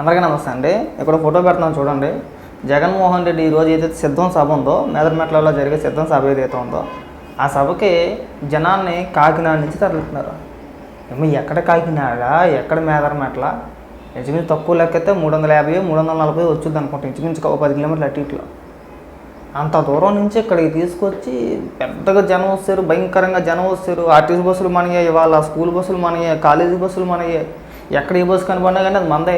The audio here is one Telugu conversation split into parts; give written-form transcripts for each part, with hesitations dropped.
అందరికీ నమస్తే అండి. ఇక్కడ ఫోటో పెడుతున్నాను చూడండి. జగన్మోహన్ రెడ్డి ఈరోజు ఏదైతే సిద్ధం సభ ఉందో, మేదరమెట్లలో జరిగే సిద్ధం సభ ఏదైతే ఉందో ఆ సభకి జనాన్ని కాకినాడ నుంచి తరలిస్తున్నారు. ఏమో ఎక్కడ కాకినాడ, ఎక్కడ మేదరమెట్ల, ఇంచుమించు తక్కువ లెక్కైతే 350 340 వచ్చుద్ది అనుకుంటాం. ఇంచుమించు 10 కిలోమీటర్లు అటు ఇట్లో అంత దూరం నుంచి ఇక్కడికి తీసుకొచ్చి పెద్దగా జనం వస్తారు, భయంకరంగా జనం వస్తారు. ఆర్టీసీ బస్సులు మనయే, ఇవాళ స్కూల్ బస్సులు మనయే, కాలేజీ బస్సులు మనయే. ఎక్కడ ఏ బస్సు కనబడినా కానీ అది మందే.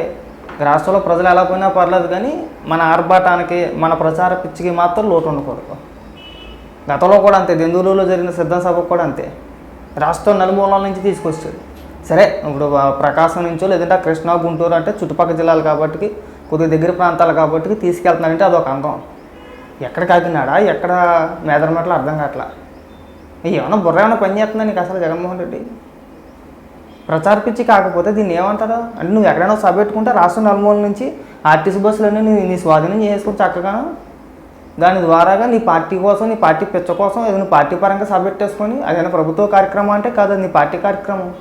రాష్ట్రంలో ప్రజలు ఎలా పోయినా పర్లేదు, కానీ మన ఆర్భాటానికి, మన ప్రచార పిచ్చికి మాత్రం లోటు ఉండకూడదు. గతంలో కూడా అంతే, దెందులూరులో జరిగిన సిద్ధం సభకు కూడా అంతే. రాష్ట్రం నలుమూలల నుంచి తీసుకొచ్చాడు. సరే, ఇప్పుడు ప్రకాశం నుంచో లేదంటే కృష్ణా, గుంటూరు అంటే చుట్టుపక్కల జిల్లాలు కాబట్టి, కొద్దిగా దగ్గర ప్రాంతాలు కాబట్టి తీసుకెళ్తున్నారంటే అదొక అందం. ఎక్కడ కాకినాడ, ఎక్కడ మేదరమెట్ల అర్థం కావట్లా. ఏమన్నా బుర్ర ఏమైనా పని చేస్తుందా నీకు అసలు జగన్మోహన్ రెడ్డి? ప్రచార పిచ్చి కాకపోతే దీన్ని ఏమంటారా? అంటే నువ్వు ఎక్కడైనా సభ పెట్టుకుంటే రాష్ట్రం నలుమూల నుంచి ఆర్టీసీ బస్సులన్నీ నీ స్వాధీనం చేసుకుని చక్కగా దాని ద్వారాగా నీ పార్టీ కోసం, నీ పార్టీ పిచ్చ కోసం ఏదైనా పార్టీ పరంగా సభ పెట్టేసుకొని అదైనా ప్రభుత్వ కార్యక్రమం అంటే కాదు, నీ పార్టీ కార్యక్రమం.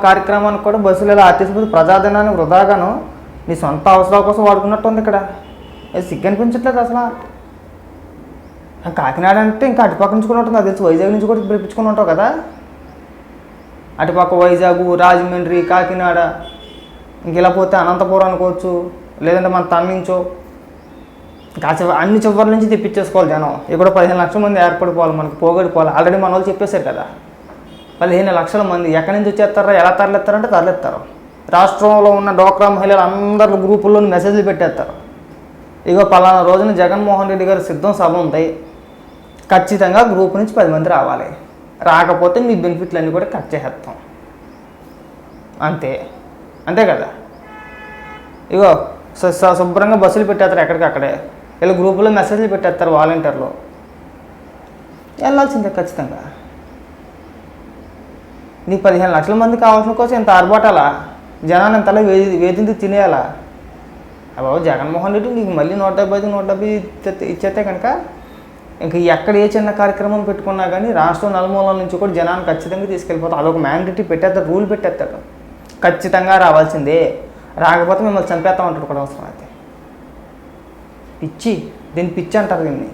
కార్యక్రమానికి కూడా బస్సులు ఇలా ఆర్టీసీ బస్సు ప్రజాధనాన్ని వృధాగాను నీ సొంత అవసరాల కోసం వాడుకున్నట్టు ఉంది. ఇక్కడ సిగ్గు అనిపించట్లేదు అసలు. కాకినాడ అంటే ఇంకా అటుపక్క నుంచి కూడా ఉంటుంది, అది తెలిసి వైజాగ్ నుంచి కూడా పిలిపించుకుని ఉంటావు కదా. అటుపక్క వైజాగ్, రాజమండ్రి, కాకినాడ, ఇంక ఇలా పోతే అనంతపురం అనుకోవచ్చు, లేదంటే మన తన్నించో కాసేపు అన్ని చివరి నుంచి తెప్పించేసుకోవాలి జనం. ఇక్కడ 15 లక్షల మంది ఏర్పడిపోవాలి, మనకి పోగొడిపోవాలి. ఆల్రెడీ మన వాళ్ళు చెప్పేశారు కదా, 15 లక్షల మంది ఎక్కడి నుంచి వచ్చేస్తారో, ఎలా తరలిస్తారంటే తరలిస్తారు. రాష్ట్రంలో ఉన్న డోక్రా మహిళలు అందరు గ్రూపుల్లో మెసేజ్లు పెట్టేస్తారు. ఇగో పలానా రోజున జగన్మోహన్ రెడ్డి గారి సిద్ధం సభ ఉంది, ఖచ్చితంగా గ్రూప్ నుంచి 10 మంది రావాలి, రాకపోతే మీ బెనిఫిట్లు అన్నీ కూడా కట్ చేసేస్తాం. అంతే కదా. ఇగో శుభ్రంగా బస్సులు పెట్టేస్తారు, ఎక్కడికక్కడే వీళ్ళు గ్రూపులో మెసేజ్లు పెట్టేస్తారు వాలంటీర్లు. వెళ్ళాల్సిందే ఖచ్చితంగా. నీకు 15 లక్షల మంది కావాల్సిన కోసం ఇంత ఆర్భాటాలా? జనాన్ని ఇంతలా వేధించి తినేయాలా? బాబు జగన్మోహన్ రెడ్డి నీకు మళ్ళీ 170 ఇచ్చేస్తే కనుక ఇంక ఎక్కడ ఏ చిన్న కార్యక్రమం పెట్టుకున్నా కానీ రాష్ట్రం నలుమూలల నుంచి కూడా జనాన్ని ఖచ్చితంగా తీసుకెళ్ళిపోతాం. అదొక మ్యాండేటరీ పెట్టేస్తాడు, రూల్ పెట్టేస్తాడు. ఖచ్చితంగా రావాల్సిందే, రాకపోతే మిమ్మల్ని చంపేస్తామంటాడు కూడా అవసరం అయితే. పిచ్చి, దీన్ని పిచ్చి అంటారు దీన్ని.